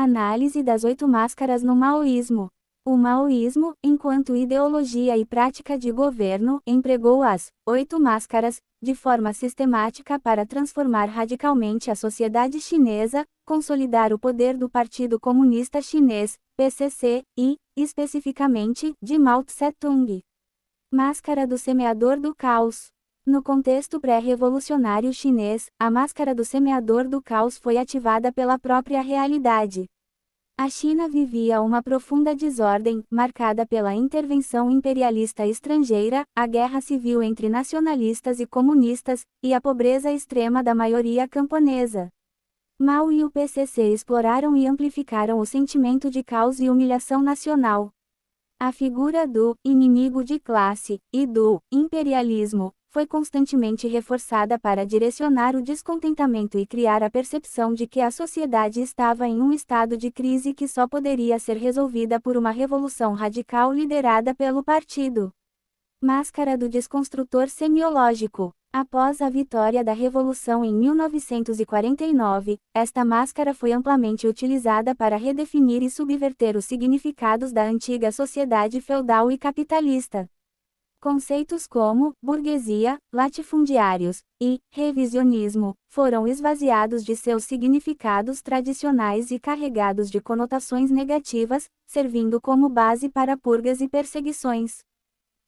Análise das 8 máscaras no maoísmo. O maoísmo, enquanto ideologia e prática de governo, empregou as 8 máscaras, de forma sistemática para transformar radicalmente a sociedade chinesa, consolidar o poder do Partido Comunista Chinês, PCC, e, especificamente, de Mao Tse-tung. Máscara do semeador do caos. No contexto pré-revolucionário chinês, a máscara do semeador do caos foi ativada pela própria realidade. A China vivia uma profunda desordem, marcada pela intervenção imperialista estrangeira, a guerra civil entre nacionalistas e comunistas, e a pobreza extrema da maioria camponesa. Mao e o PCC exploraram e amplificaram o sentimento de caos e humilhação nacional. A figura do inimigo de classe e do imperialismo foi constantemente reforçada para direcionar o descontentamento e criar a percepção de que a sociedade estava em um estado de crise que só poderia ser resolvida por uma revolução radical liderada pelo partido. Máscara do desconstrutor semiológico. Após a vitória da Revolução em 1949, esta máscara foi amplamente utilizada para redefinir e subverter os significados da antiga sociedade feudal e capitalista. Conceitos como burguesia, latifundiários e revisionismo foram esvaziados de seus significados tradicionais e carregados de conotações negativas, servindo como base para purgas e perseguições.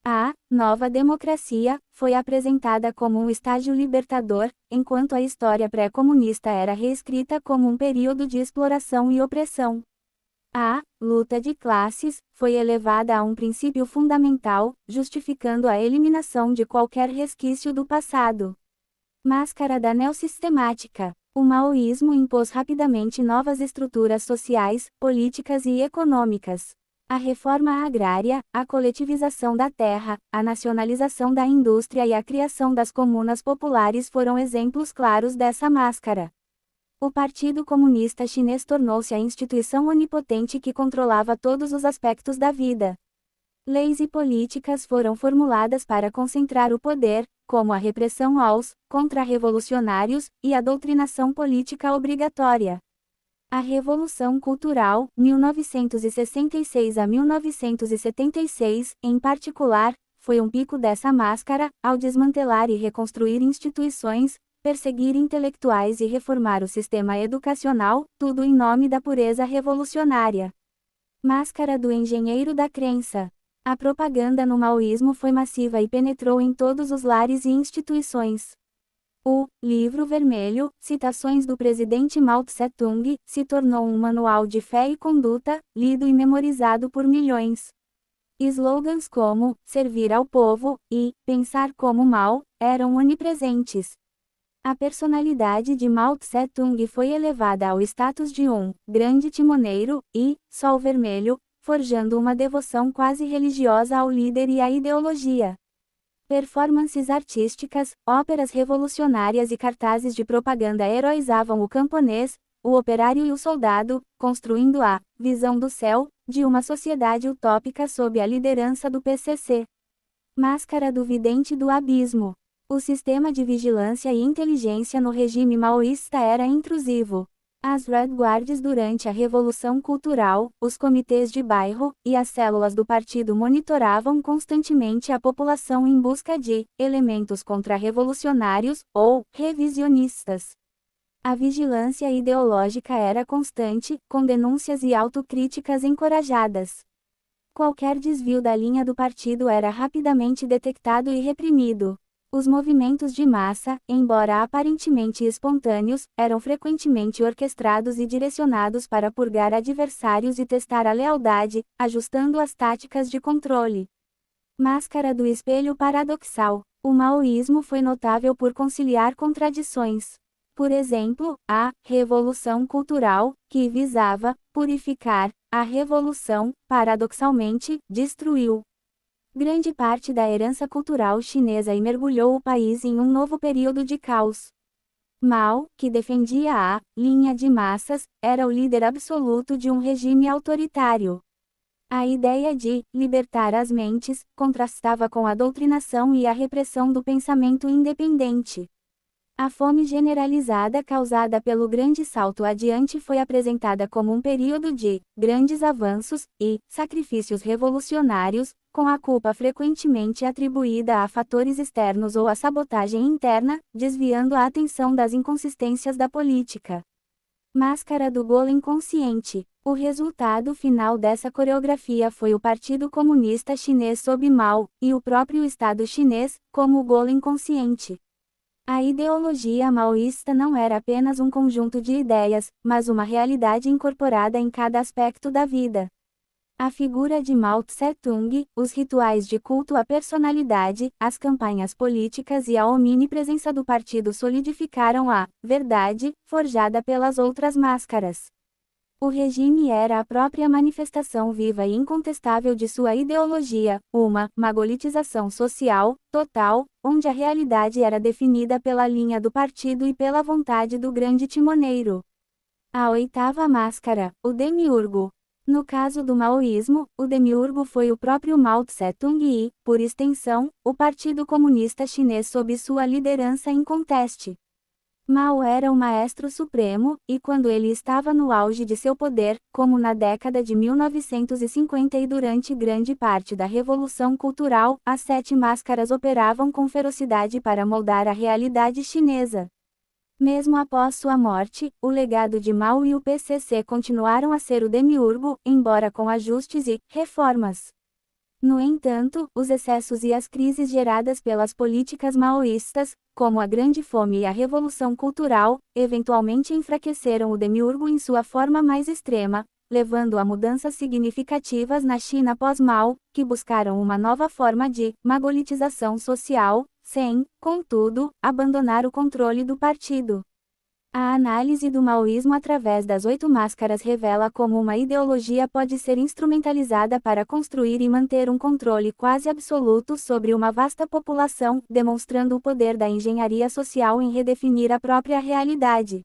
A nova democracia foi apresentada como um estágio libertador, enquanto a história pré-comunista era reescrita como um período de exploração e opressão. A luta de classes foi elevada a um princípio fundamental, justificando a eliminação de qualquer resquício do passado. Máscara da neossistemática. O maoísmo impôs rapidamente novas estruturas sociais, políticas e econômicas. A reforma agrária, a coletivização da terra, a nacionalização da indústria e a criação das comunas populares foram exemplos claros dessa máscara. O Partido Comunista Chinês tornou-se a instituição onipotente que controlava todos os aspectos da vida. Leis e políticas foram formuladas para concentrar o poder, como a repressão aos contra-revolucionários e a doutrinação política obrigatória. A Revolução Cultural, 1966 a 1976, em particular, foi um pico dessa máscara, ao desmantelar e reconstruir instituições, perseguir intelectuais e reformar o sistema educacional, tudo em nome da pureza revolucionária. Máscara do engenheiro da crença. A propaganda no maoísmo foi massiva e penetrou em todos os lares e instituições. O Livro Vermelho, Citações do Presidente Mao Tse-tung, se tornou um manual de fé e conduta, lido e memorizado por milhões. Slogans como servir ao povo e pensar como Mao eram onipresentes. A personalidade de Mao Tse-tung foi elevada ao status de um grande timoneiro e sol vermelho, forjando uma devoção quase religiosa ao líder e à ideologia. Performances artísticas, óperas revolucionárias e cartazes de propaganda heroizavam o camponês, o operário e o soldado, construindo a visão do céu, de uma sociedade utópica sob a liderança do PCC. Máscara do vidente do abismo. O sistema de vigilância e inteligência no regime maoísta era intrusivo. As Red Guards durante a Revolução Cultural, os comitês de bairro e as células do partido monitoravam constantemente a população em busca de elementos contra-revolucionários ou revisionistas. A vigilância ideológica era constante, com denúncias e autocríticas encorajadas. Qualquer desvio da linha do partido era rapidamente detectado e reprimido. Os movimentos de massa, embora aparentemente espontâneos, eram frequentemente orquestrados e direcionados para purgar adversários e testar a lealdade, ajustando as táticas de controle. Máscara do espelho paradoxal. O maoísmo foi notável por conciliar contradições. Por exemplo, a Revolução Cultural, que visava purificar a revolução, paradoxalmente, destruiu grande parte da herança cultural chinesa e mergulhou o país em um novo período de caos. Mao, que defendia a linha de massas, era o líder absoluto de um regime autoritário. A ideia de libertar as mentes contrastava com a doutrinação e a repressão do pensamento independente. A fome generalizada causada pelo grande salto adiante foi apresentada como um período de grandes avanços e sacrifícios revolucionários, com a culpa frequentemente atribuída a fatores externos ou a sabotagem interna, desviando a atenção das inconsistências da política. Máscara do Golem Consciente. O resultado final dessa coreografia foi o Partido Comunista Chinês sob Mao, e o próprio Estado chinês, como o Golem Consciente. A ideologia maoísta não era apenas um conjunto de ideias, mas uma realidade incorporada em cada aspecto da vida. A figura de Mao Tse-tung, os rituais de culto à personalidade, as campanhas políticas e a omnipresença do partido solidificaram a verdade, forjada pelas outras máscaras. O regime era a própria manifestação viva e incontestável de sua ideologia, uma magolitização social, total, onde a realidade era definida pela linha do partido e pela vontade do grande timoneiro. A oitava máscara, o demiurgo. No caso do maoísmo, o demiurgo foi o próprio Mao Tse-tung e, por extensão, o Partido Comunista Chinês sob sua liderança inconteste. Mao era o maestro supremo, e quando ele estava no auge de seu poder, como na década de 1950 e durante grande parte da Revolução Cultural, as 7 máscaras operavam com ferocidade para moldar a realidade chinesa. Mesmo após sua morte, o legado de Mao e o PCC continuaram a ser o demiurgo, embora com ajustes e reformas. No entanto, os excessos e as crises geradas pelas políticas maoístas, como a Grande Fome e a Revolução Cultural, eventualmente enfraqueceram o demiurgo em sua forma mais extrema, levando a mudanças significativas na China pós-Mao, que buscaram uma nova forma de magolitização social, sem, contudo, abandonar o controle do partido. A análise do maoísmo através das 8 máscaras revela como uma ideologia pode ser instrumentalizada para construir e manter um controle quase absoluto sobre uma vasta população, demonstrando o poder da engenharia social em redefinir a própria realidade.